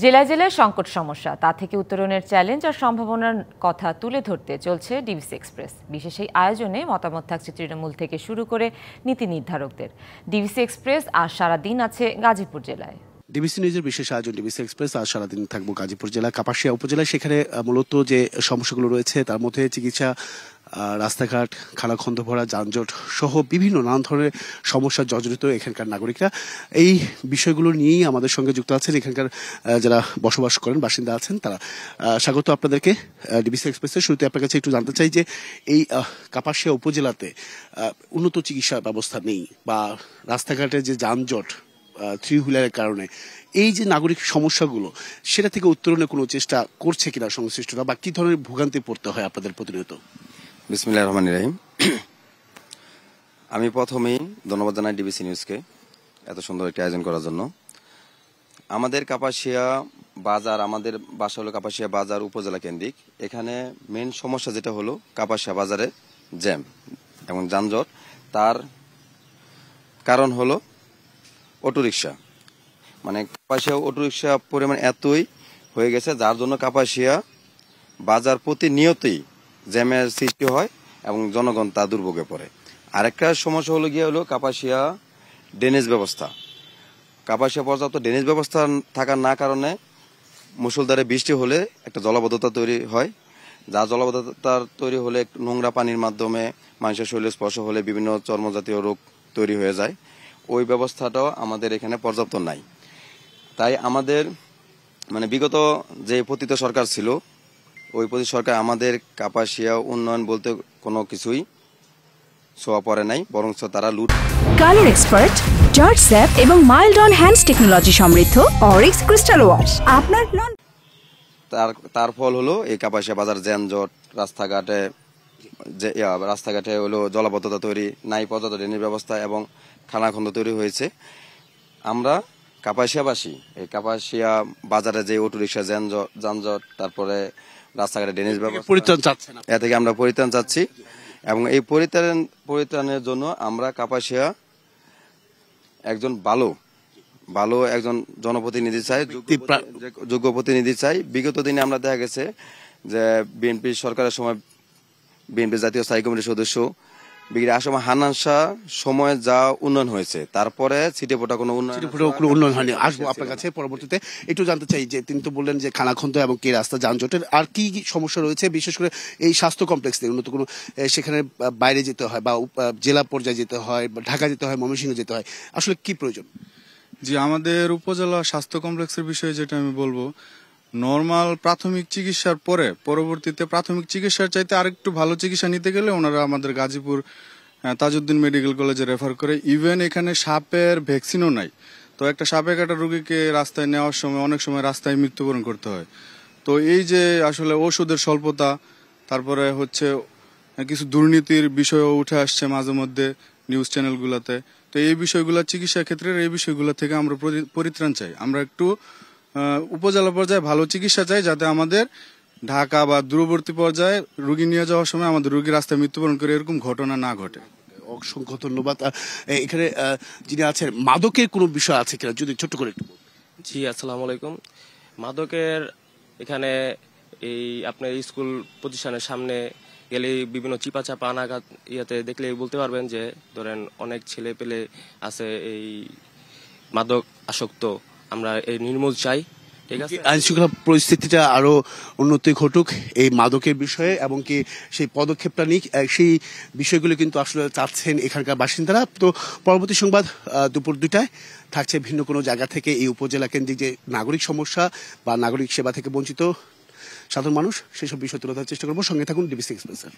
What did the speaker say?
জেলায় জেলায় সংকট সমস্যা, তা থেকে উত্তরণের চ্যালেঞ্জ আর সম্ভাবনার কথা তুলে ধরতে চলছে ডিবিসি এক্সপ্রেস। বিশেষ এই আয়োজনে মতামত থাকছে তৃণমূল থেকে শুরু করে নীতি নির্ধারকদের। ডিবিসি এক্সপ্রেস আর সারাদিন আছে গাজীপুর জেলায়। ডিবিসি নিউজের বিশেষ আয়োজন ডিবিসি এক্সপ্রেস। আর সারাদিন থাকবো গাজীপুর জেলা কাপাসিয়া উপজেলায়। সেখানে মূলত যে সমস্যাগুলো রয়েছে তার মধ্যে চিকিৎসা, রাস্তাঘাট, খানাখন্দ ভরা, যানজট সহ বিভিন্ন নানান ধরনের সমস্যা জর্জরিত এখানকার নাগরিকরা। এই বিষয়গুলো নিয়েই আমাদের সঙ্গে যুক্ত আছেন এখানকার যারা বসবাস করেন, বাসিন্দা আছেন তারা। স্বাগত আপনাদেরকে ডিবিসি এক্সপ্রেসের। শুরুতে আপনার কাছে একটু জানতে চাই যে এই কাপাসিয়া উপজেলাতে উন্নত চিকিৎসা ব্যবস্থা নেই বা রাস্তাঘাটে যে যানজট, থ্রি হুইলারের কারণে এই যে নাগরিক সমস্যাগুলো, সেটা থেকে উত্তরণের কোনো চেষ্টা করছে কিনা সংশ্লিষ্টরা, বা কি ধরনের ভোগান্তি পড়তে হয় আপনাদের প্রতিনিয়ত? বিসমিল্লাহির রহমানির রহিম। আমি প্রথমেই ধন্যবাদ জানাই ডিবিসি নিউজকে এত সুন্দর একটি আয়োজন করার জন্য। আমাদের কাপাসিয়া বাজার, আমাদের বাসা হলো কাপাসিয়া বাজার উপজেলা কেন্দ্রিক। এখানে মেন সমস্যা যেটা হলো কাপাসিয়া বাজারে জ্যাম এবং যানজট। তার কারণ হলো অটোরিকশা, মানে কাপাসিয়া অটোরিকশা পরিমাণ এতই হয়ে গেছে যার জন্য কাপাসিয়া বাজার প্রতিনিয়তই জ্যামের সৃষ্টি হয় এবং জনগণ তা দুর্ভোগে পড়ে। আরেকটা সমস্যা হলো কাপাসিয়া ড্রেনেজ ব্যবস্থা। কাপাসিয়া পর্যাপ্ত ড্রেনেজ ব্যবস্থা থাকার না কারণে মুষলধারে বৃষ্টি হলে একটা জলাবদ্ধতা তৈরি হয়, যা জলাবদ্ধতা তৈরি হলে নোংরা পানির মাধ্যমে মানুষের শরীরে স্পর্শ হলে বিভিন্ন চর্মজাতীয় রোগ তৈরি হয়ে যায়। ওই ব্যবস্থাটাও আমাদের এখানে পর্যাপ্ত নাই। তাই আমাদের বিগত যে পতিত সরকার ছিল, ওই পতিত সরকার আমাদের কাপাসিয়া উন্নয়ন বলতে কোনো কিছুই ছোঁয়া পড়ে নাই, বরং তারা লুট। কালার এক্সপার্ট, জর্জ স্যাপ এবং মাইল্ড অন হ্যান্ডস টেকনোলজি সমৃদ্ধ অরিক্স ক্রিস্টাল ওয়াশ আপনার নন। তার ফল হলো এই কাপাসিয়া বাজার যানজট, রাস্তাঘাটে হলো জলাবদ্ধতা তৈরি নাই, পর্যাপ্ত ড্রেনেজ ব্যবস্থা এবং খানাখন্দ তৈরি হয়েছে। আমরা কাপাসিয়াবাসী এই কাপাসিয়া বাজারে যে অটোরিকশা যানজট, তারপরে রাস্তাঘাটে ড্রেনেজ ব্যবস্থা, এ থেকে আমরা পরিত্রাণ চাচ্ছি। এবং এই পরিত্রাণের জন্য আমরা কাপাসিয়া একজন ভালো একজন জনপ্রতিনিধি চাই, যোগ্য প্রতিনিধি চাই। বিগত দিনে আমরা দেখা গেছে যে বিএনপি সরকারের সময় বিএনপি জাতীয় স্থায়ী কমিটির সদস্য আসমা হান্নান শাহ সময় যা উন্নয়ন হয়েছে, তারপরে ছিটেফোঁটা কোনো উন্নয়ন হয়নি। আসবো আপনার কাছে পরবর্তীতে। একটু জানতে চাই যে তিনি তো বললেন যে খানাখন্দ এবং কি রাস্তা যানজটের আর কি সমস্যা রয়েছে, বিশেষ করে এই স্বাস্থ্য কমপ্লেক্স থেকে উন্নত কোনো, সেখানে বাইরে যেতে হয় বা জেলা পর্যায়ে যেতে হয়, ঢাকা যেতে হয়, ময়মনসিংহে যেতে হয়, আসলে কি প্রয়োজন? জি, আমাদের উপজেলা স্বাস্থ্য কমপ্লেক্সের বিষয়ে যেটা আমি বলবো, নর্মাল প্রাথমিক চিকিৎসার পরবর্তীতে প্রাথমিক চিকিৎসার চাইতে আরেকটু ভালো চিকিৎসা নিতে গেলে ওনারা আমাদের গাজীপুর তাজউদ্দিন মেডিকেল কলেজে রেফার করে। ইভেন এখানে সাপের ভ্যাকসিনও নাই। তো একটা সাপে কাটা রোগীকে রাস্তায় নেওয়ার সময় অনেক সময় রাস্তায় মৃত্যুবরণ করতে হয়। তো এই যে আসলে ওষুধের স্বল্পতা, তারপরে হচ্ছে কিছু দুর্নীতির বিষয়ও উঠে আসছে মাঝে মধ্যে নিউজ চ্যানেলগুলোতে। তো এই বিষয়গুলো, চিকিৎসা ক্ষেত্রের এই বিষয়গুলো থেকে আমরা পরিত্রাণ চাই। আমরা একটু উপজেলা পর্যায়ে ভালো চিকিৎসা চাই, যাতে আমাদের ঢাকা বা দূরবর্তী পর্যায়ে রোগী নিয়ে যাওয়ার সময় আমাদের রোগী রাস্তায় মৃত্যুবরণ করে এরকম ঘটনা না ঘটে। অসংখ্য ধন্যবাদ। এখানে যিনি আছেন, মাদকের কোনো বিষয় আছে কিনা যদি ছোট্ট করে একটু। জি, আসসালামু আলাইকুম। মাদকের এখানে এই আপনার স্কুল প্রতিষ্ঠানের সামনে গেলে বিভিন্ন চিপা চাপা আনাঘাত ইয়াতে দেখলে বলতে পারবেন যে ধরেন অনেক ছেলে পেলে আছে এই মাদক আসক্ত। আমরা এই নির্মূল চাই। ঠিক আছে, আইন শৃঙ্খলা পরিস্থিতিটা আরো উন্নতি ঘটুক এই মাদকের বিষয়ে, এবং কি সেই পদক্ষেপটা নিক, সেই বিষয়গুলো কিন্তু আসলে চাচ্ছেন এখানকার বাসিন্দারা। তো পরবর্তী সংবাদ দুপুর 2টায় থাকছে ভিন্ন কোনো জায়গা থেকে এই উপজেলা কেন্দ্রিক যে নাগরিক সমস্যা বা নাগরিক সেবা থেকে বঞ্চিত সাধারণ মানুষ, সেসব বিষয় তুলে ধরার চেষ্টা করবো। সঙ্গে থাকুন ডিবিসি এক্সপ্রেসের।